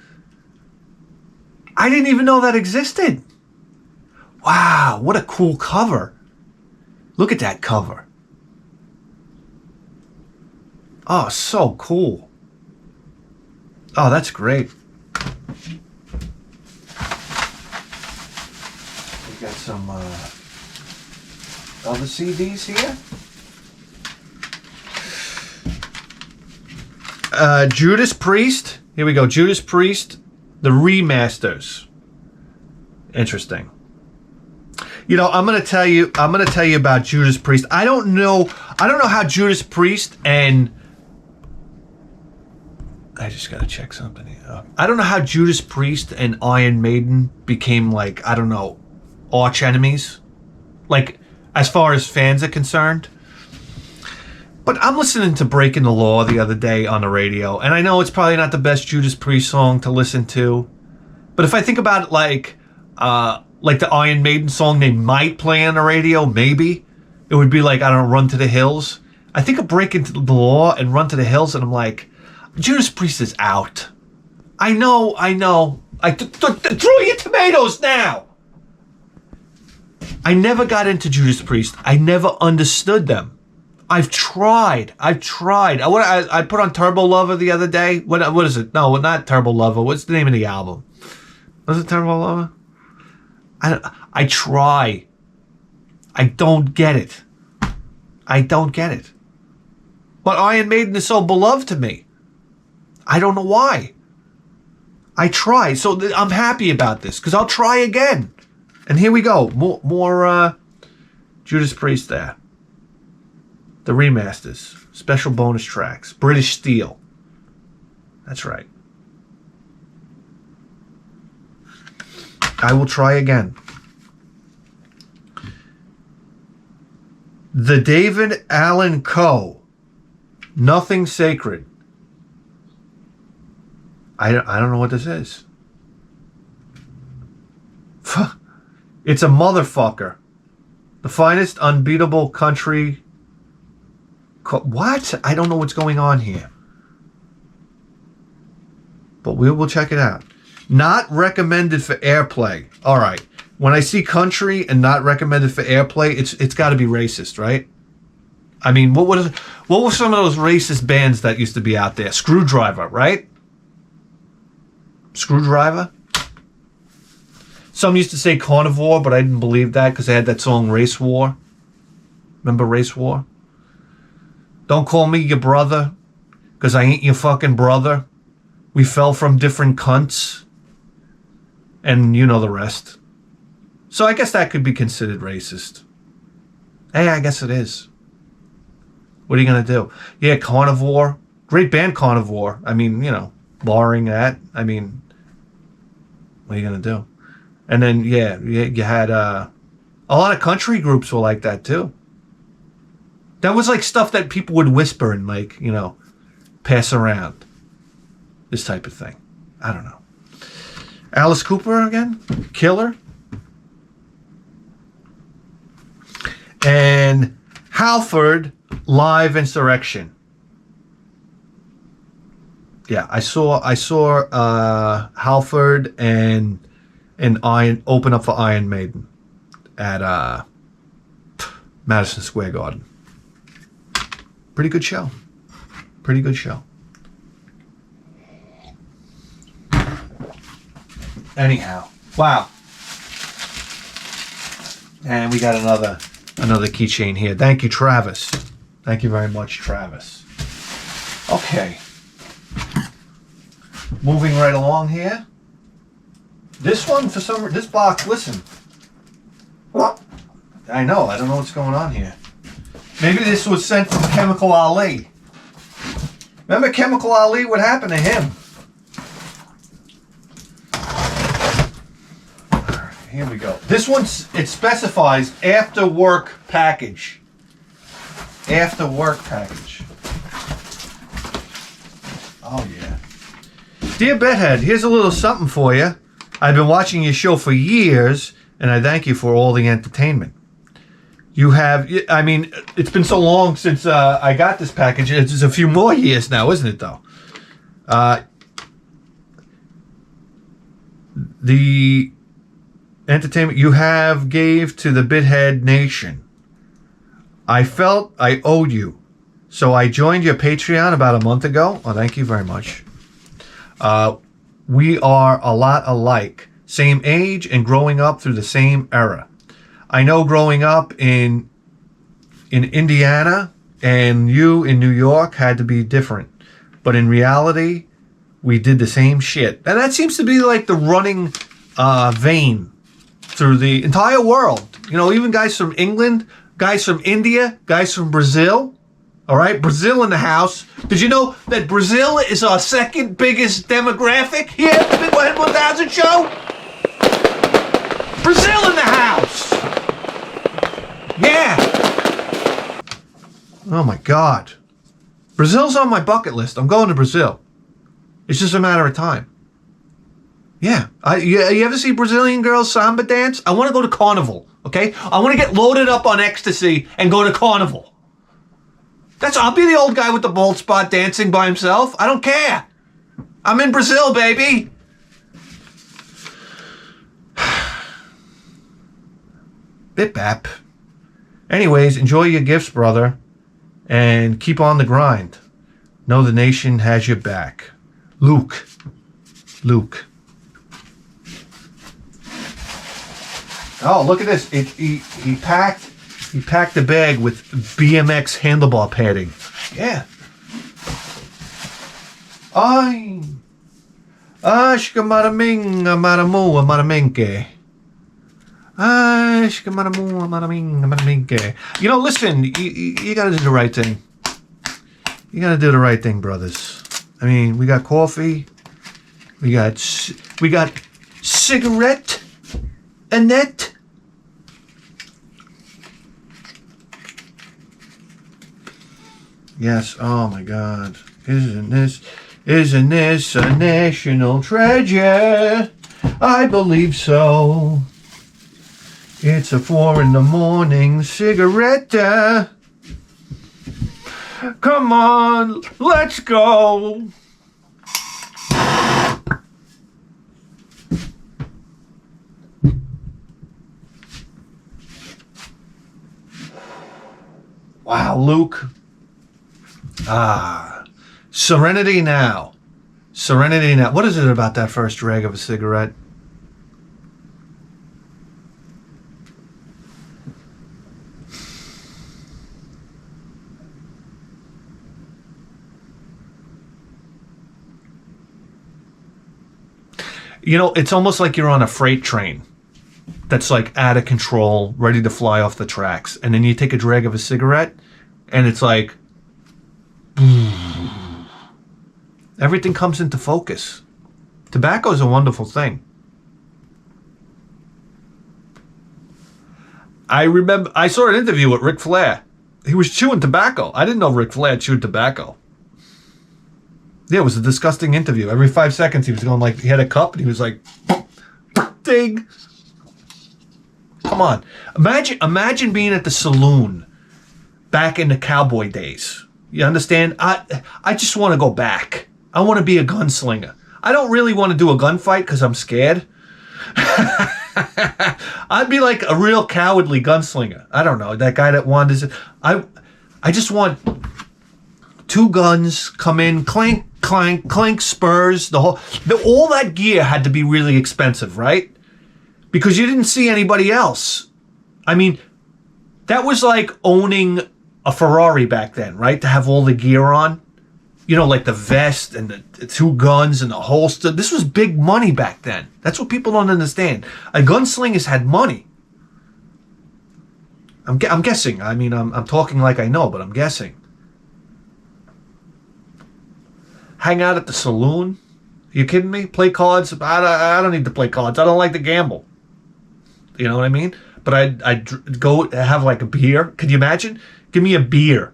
I didn't even know that existed. Wow, what a cool cover. Look at that cover. Oh, so cool. Oh, that's great. We got some other CDs here. Judas Priest. Here we go. Judas Priest, the remasters. Interesting. You know, I'm gonna tell you about Judas Priest. I don't know how Judas Priest and I just gotta check something here. I don't know how Judas Priest and Iron Maiden became, like, I don't know, arch enemies. Like, as far as fans are concerned. But I'm listening to Breaking the Law the other day on the radio, and I know it's probably not the best Judas Priest song to listen to. But if I think about it like the Iron Maiden song they might play on the radio, maybe, it would be like, I don't know, Run to the Hills. I think of Breaking the Law and Run to the Hills, and I'm like, Judas Priest is out. I know. Throw your tomatoes now! I never got into Judas Priest. I never understood them. I've tried. I put on Turbo Lover the other day. What is it? No, not Turbo Lover. What's the name of the album? Was it Turbo Lover? I try. I don't get it. But Iron Maiden is so beloved to me. I don't know why. I try. So I'm happy about this because I'll try again. And here we go. More Judas Priest there. The remasters. Special bonus tracks. British Steel. That's right. I will try again. The David Allen Coe. Nothing Sacred. I don't know what this is. It's a motherfucker. The finest unbeatable country. What? I don't know what's going on here. But we will check it out. Not recommended for airplay. All right. When I see country and not recommended for airplay, it's got to be racist, right? I mean, what were some of those racist bands that used to be out there? Screwdriver, right? Screwdriver? Some used to say Carnivore, but I didn't believe that because they had that song Race War. Remember Race War? Don't call me your brother because I ain't your fucking brother. We fell from different cunts. And you know the rest. So I guess that could be considered racist. Hey, I guess it is. What are you going to do? Yeah, Carnivore. Great band, Carnivore. I mean, you know, barring that. I mean, what are you going to do? And then, yeah, you had a lot of country groups were like that, too. That was like stuff that people would whisper and, like, you know, pass around. This type of thing. I don't know. Alice Cooper again? Killer? And Halford Live Insurrection. Yeah, I saw Halford and Iron open up for Iron Maiden at Madison Square Garden. Pretty good show. Anyhow, wow. And we got another keychain here. Thank you, Travis. Thank you very much, Travis. Okay. Moving right along here. This one, this box, listen. I know, I don't know what's going on here. Maybe this was sent from Chemical Ali. Remember Chemical Ali? What happened to him? Here we go. This one, it specifies after work package. After work package. Oh, yeah. Dear Bedhead, here's a little something for you. I've been watching your show for years, and I thank you for all the entertainment. You have, I mean, it's been so long since I got this package. It's a few more years now, isn't it, though? The entertainment you have gave to the Bithead Nation. I felt I owed you. So I joined your Patreon about a month ago. Oh, thank you very much. We are a lot alike. Same age and growing up through the same era. I know growing up in Indiana and you in New York had to be different. But in reality, we did the same shit. And that seems to be like the running vein through the entire world. You know, even guys from England, guys from India, guys from Brazil. All right, Brazil in the house. Did you know that Brazil is our second biggest demographic here at the Big 1000 show? Brazil in the house. Yeah. Oh my God. Brazil's on my bucket list. I'm going to Brazil. It's just a matter of time. Yeah. You ever see Brazilian girls samba dance? I want to go to Carnival, okay? I want to get loaded up on ecstasy and go to Carnival. I'll be the old guy with the bald spot dancing by himself. I don't care. I'm in Brazil, baby. Bip bap. Anyways, enjoy your gifts, brother. And keep on the grind. Know the nation has your back. Luke. Oh, look at this. He packed the bag with BMX handlebar padding. Yeah. Ay. Shkamaraminga maramu maraminke. Shkamaramu maraminke. You know, listen, you gotta do the right thing. You gotta do the right thing, brothers. I mean, we got coffee. We got cigarette. Annette. Yes, oh my God. Isn't this a national treasure? I believe so. It's a 4 a.m. cigarette. Come on, let's go. Wow, Luke. Serenity now. Serenity now. What is it about that first drag of a cigarette? You know, it's almost like you're on a freight train that's like out of control, ready to fly off the tracks. And then you take a drag of a cigarette and it's like, everything comes into focus. Tobacco is a wonderful thing. I remember I saw an interview with Ric Flair. He was chewing tobacco. I didn't know Ric Flair chewed tobacco. Yeah, it was a disgusting interview. Every 5 seconds he was going like, he had a cup and he was like, ding. Come on. Imagine being at the saloon back in the cowboy days. You understand? I just want to go back. I want to be a gunslinger. I don't really want to do a gunfight because I'm scared. I'd be like a real cowardly gunslinger. I don't know. That guy that wanders. I just want 2 guns, come in, clank, clank, clank, spurs. All that gear had to be really expensive, right? Because you didn't see anybody else. I mean, that was like owning a Ferrari back then, right? To have all the gear on. You know, like the vest and the 2 guns and the holster. This was big money back then. That's what people don't understand. A gunslinger's had money. I'm guessing. I mean, I'm talking like I know, but I'm guessing. Hang out at the saloon? Are you kidding me? Play cards? I don't need to play cards. I don't like to gamble. You know what I mean? But I'd go have like a beer. Could you imagine? Give me a beer.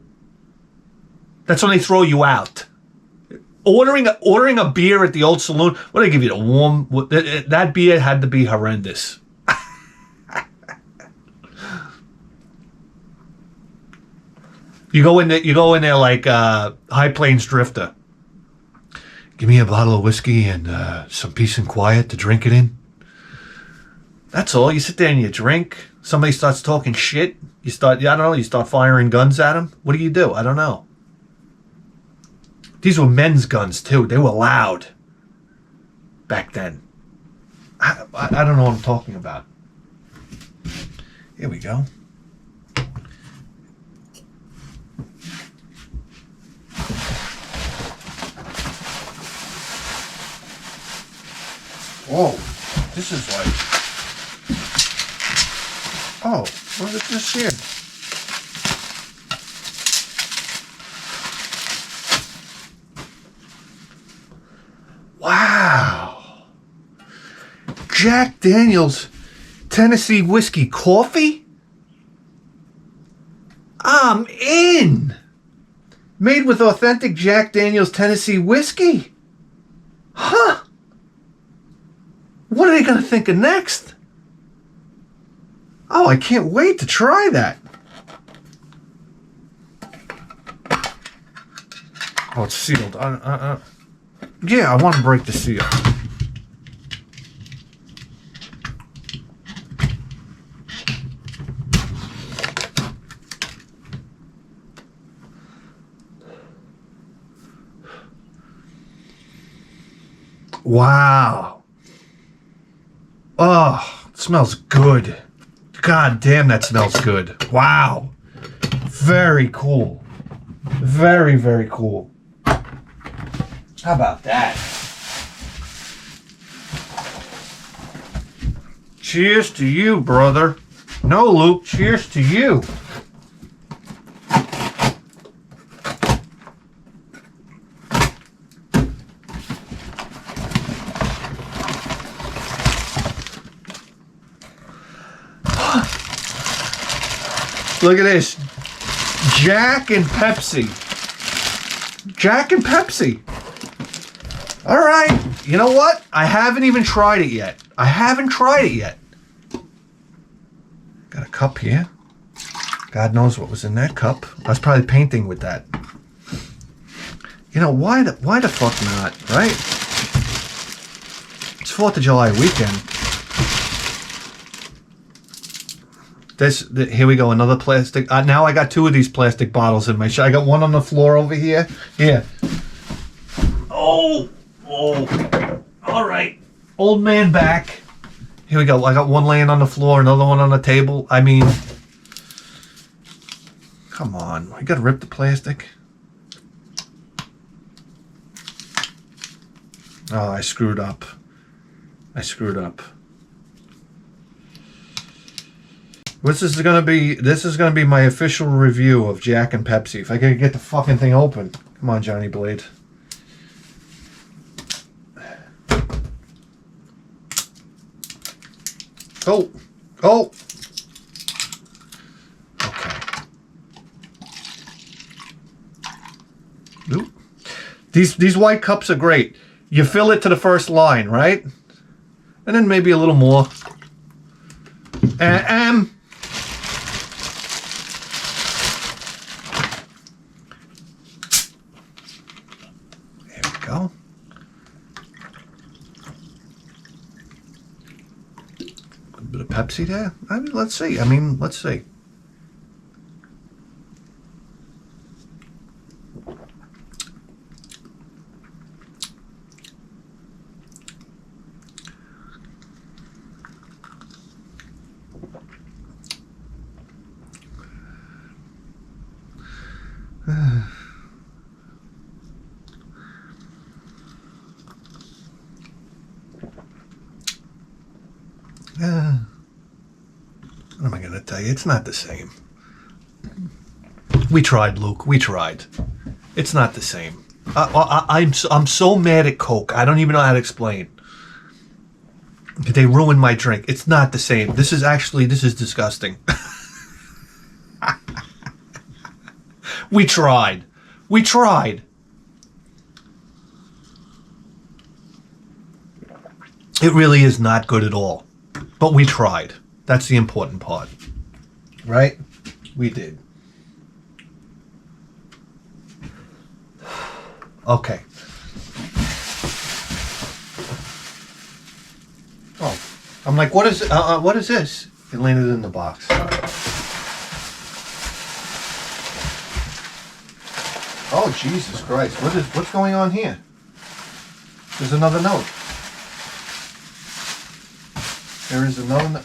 That's when they throw you out. Ordering a beer at the old saloon. What do they give you? The warm. That beer had to be horrendous. You go in there like High Plains Drifter. Give me a bottle of whiskey and some peace and quiet to drink it in. That's all. You sit there and you drink. Somebody starts talking shit. You start, I don't know, you start firing guns at them. What do? I don't know. These were men's guns, too. They were loud back then. I don't know what I'm talking about. Here we go. Whoa, this is like... Oh, what is this here? Wow. Jack Daniel's Tennessee Whiskey Coffee? I'm in! Made with authentic Jack Daniel's Tennessee Whiskey? Huh? What are they going to think of next? Oh, I can't wait to try that. Oh, it's sealed. Yeah, I want to break the seal. Wow. Oh, it smells good. God damn, that smells good. Wow. Very cool. Very, very cool. How about that? Cheers to you, brother. No, Luke, cheers to you. Look at this. Jack and Pepsi. Jack and Pepsi. All right. You know what? I haven't even tried it yet. Got a cup here. God knows what was in that cup. I was probably painting with that. You know, why the fuck not, right? It's 4th of July weekend. Here we go, another plastic. Now I got 2 of these plastic bottles in my I got one on the floor over here. Here. Oh. All right. Old man back. Here we go. I got one laying on the floor, another one on the table. I mean, come on. I got to rip the plastic. Oh, I screwed up. This is gonna be my official review of Jack and Pepsi. If I could get the fucking thing open. Come on, Johnny Blade. Oh. Okay. Oop. These white cups are great. You fill it to the first line, right? And then maybe a little more. Go. A bit of Pepsi there. Let's see. Let's see. What am I going to tell you? It's not the same. We tried, Luke. We tried. It's not the same. I'm so mad at Coke. I don't even know how to explain. They ruined my drink. It's not the same. This is disgusting. We tried. It really is not good at all. But we tried. That's the important part. Right? We did. Okay. Oh. I'm like, what is this? It landed in the box. Oh, Jesus Christ. What's going on here? There's another note. There is another note.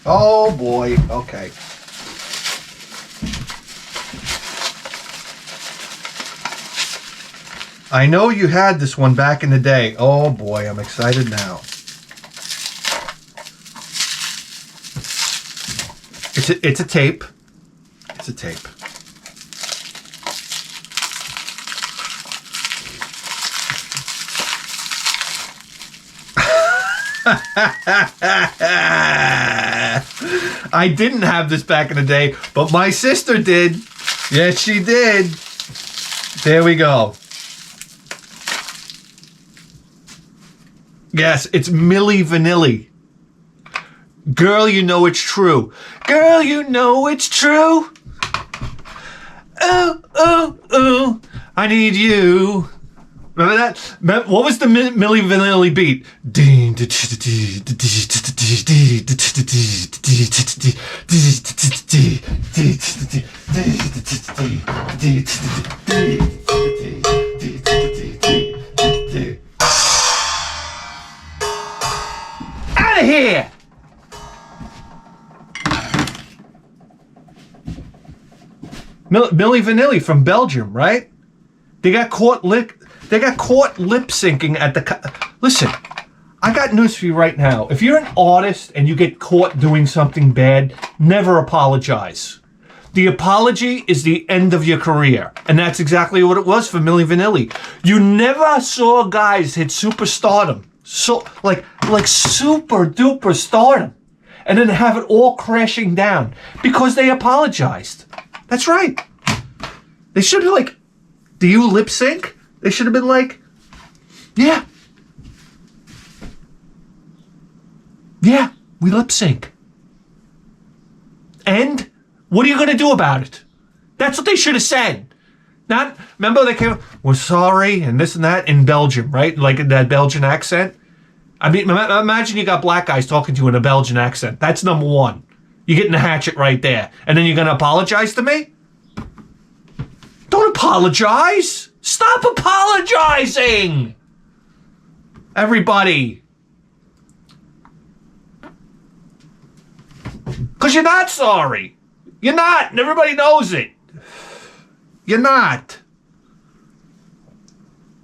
Oh, boy. Okay. I know you had this one back in the day. Oh, boy. I'm excited now. It's a tape. It's a tape. I didn't have this back in the day, but my sister did. Yes, she did. There we go. Yes, it's Milli Vanilli. Girl, you know it's true. Girl, you know it's true. Oh, oh, oh, I need you. Remember that? What was the Milli Vanilli beat? Out of here! Milli Vanilli from Belgium, right? They got caught lip syncing at the. Listen, I got news for you right now. If you're an artist and you get caught doing something bad, never apologize. The apology is the end of your career, and that's exactly what it was for Milli Vanilli. You never saw guys hit superstardom, so like super duper stardom, and then have it all crashing down because they apologized. That's right. They should have like, do you lip sync? They should have been like, yeah, we lip sync. And what are you going to do about it? That's what they should have said. Not, remember they came, we're sorry, and this and that in Belgium, right? Like in that Belgian accent. I mean, imagine you got black guys talking to you in a Belgian accent. That's number one. You're getting the hatchet right there. And then you're going to apologize to me? Don't apologize. Stop apologizing. Everybody. Because you're not sorry. You're not. And everybody knows it. You're not.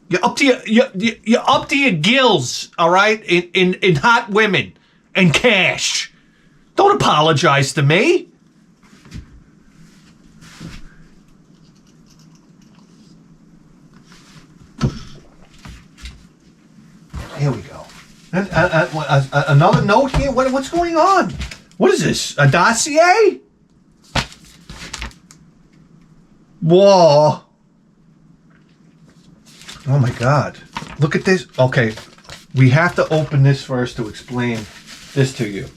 You're up to your gills, all right? In hot women and cash. Don't apologize to me. Here we go. Another note here? What's going on? What is this? A dossier? Whoa. Oh my God. Look at this. Okay. We have to open this first to explain this to you.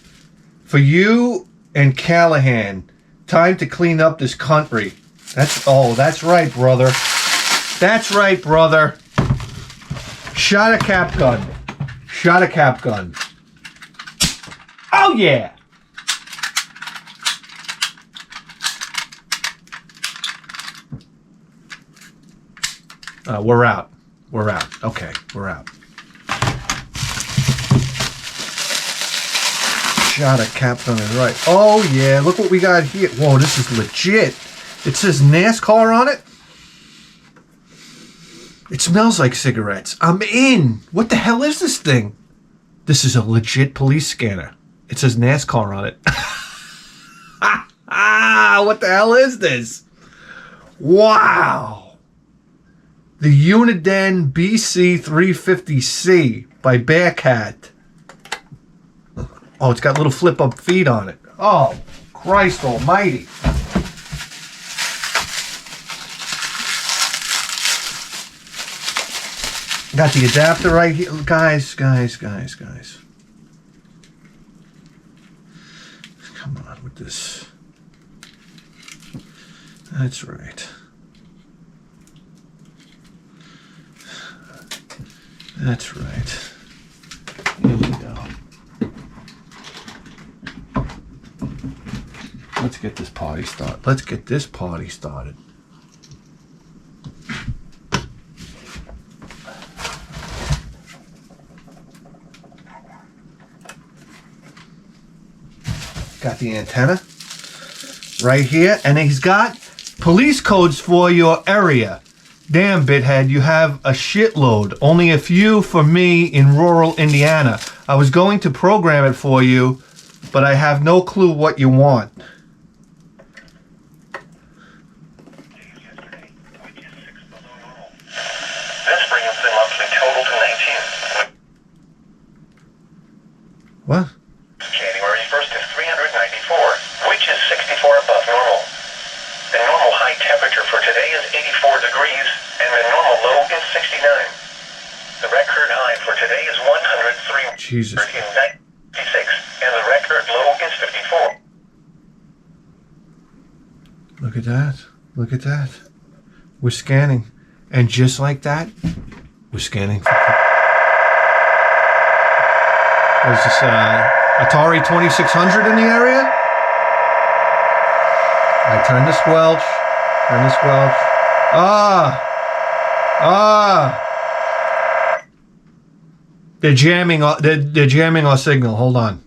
For you and Callahan, time to clean up this country. That's right, brother. That's right, brother. Shot a cap gun. Shot a cap gun. Oh, yeah. We're out. We're out. Okay, we're out. Shot a cap gun is right. Oh, yeah. Look what we got here. Whoa, this is legit. It says NASCAR on it. It smells like cigarettes. I'm in. What the hell is this thing? This is a legit police scanner. It says NASCAR on it. What the hell is this? Wow. The Uniden BC 350C by Bearcat. Oh, it's got little flip-up feet on it. Oh, Christ almighty. Got the adapter right here. Guys. Come on with this. That's right. That's right. Here we go. Let's get this party started. Let's get this party started. Got the antenna right here, and he's got police codes for your area. Damn, Bithead, you have a shitload. Only a few for me in rural Indiana. I was going to program it for you, but I have no clue what you want. This brings the monthly total to 19. What? January 1st is 394, which is 64 above normal. The normal high temperature for today is 84 degrees, and the normal low is 69. The record high for today is 103 Jesus. in 96, and the record low is 54. Look at that. Look at that. We're scanning. And just like that, we're scanning for... What is this, Atari 2600 in the area? I turn the squelch. Turn the squelch. They're jamming our signal. Hold on.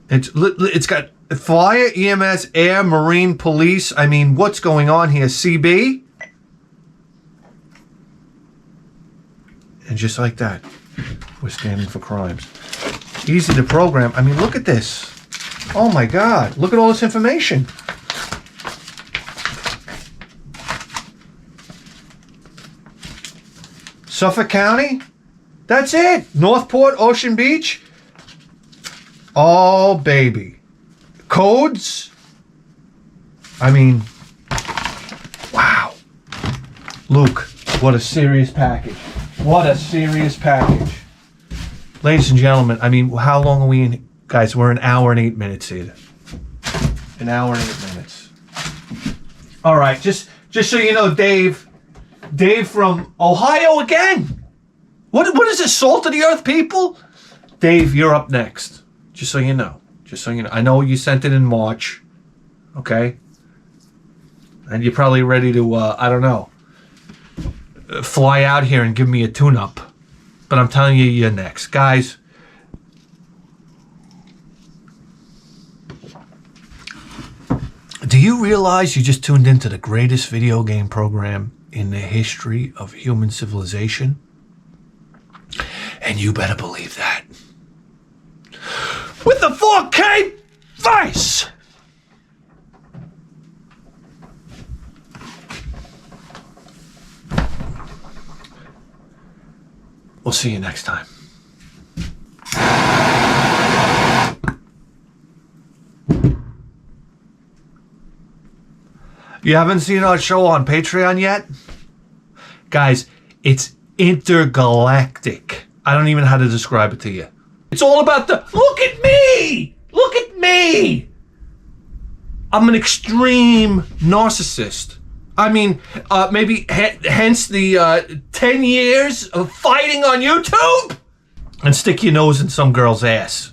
It's got fire, EMS, air, marine, police. I mean, what's going on here? CB? And just like that, we're scanning for crimes. Easy to program. I mean, look at this. Oh my God. Look at all this information. Suffolk County? That's it. Northport, Ocean Beach. Oh, baby. Codes? I mean, wow. Luke, what a serious package. What a serious package. Ladies and gentlemen, I mean, how long are we in? Guys, we're an hour and 8 minutes here. An hour and 8 minutes. All right, just so you know, Dave from Ohio again. What is this, salt of the earth people? Dave, you're up next. Just so you know. Just so you know. I know you sent it in March. Okay? And you're probably ready to, I don't know, fly out here and give me a tune-up. But I'm telling you, you're next. Guys, do you realize you just tuned into the greatest video game program in the history of human civilization? And you better believe that. With the 4K face! We'll see you next time. You haven't seen our show on Patreon yet? Guys, it's intergalactic. I don't even know how to describe it to you. It's all about the, look at me! Look at me! I'm an extreme narcissist. I mean, maybe hence the 10 years of fighting on YouTube and stick your nose in some girl's ass.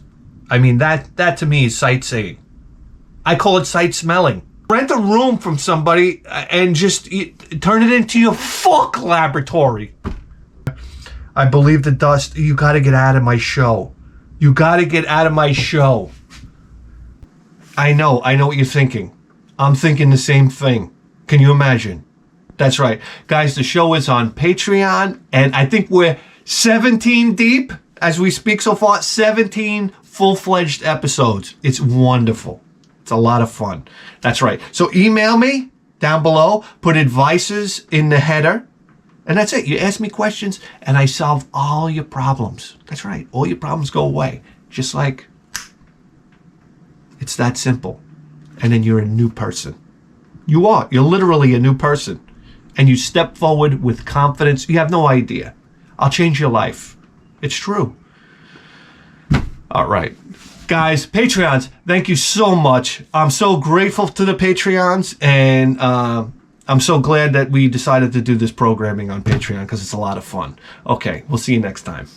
I mean, that to me is sightseeing. I call it sight smelling. Rent a room from somebody and just turn it into your fuck laboratory. I believe the dust. You got to get out of my show. You got to get out of my show. I know what you're thinking. I'm thinking the same thing. Can you imagine? That's right. Guys, the show is on Patreon, and I think we're 17 deep as we speak so far. 17 full-fledged episodes. It's wonderful. It's a lot of fun. That's right. So email me down below. Put advices in the header. And that's it. You ask me questions, and I solve all your problems. That's right. All your problems go away. Just like, it's that simple. And then you're a new person. You are. You're literally a new person. And you step forward with confidence. You have no idea. I'll change your life. It's true. All right. Guys, Patreons, thank you so much. I'm so grateful to the Patreons. And I'm so glad that we decided to do this programming on Patreon because it's a lot of fun. Okay, we'll see you next time.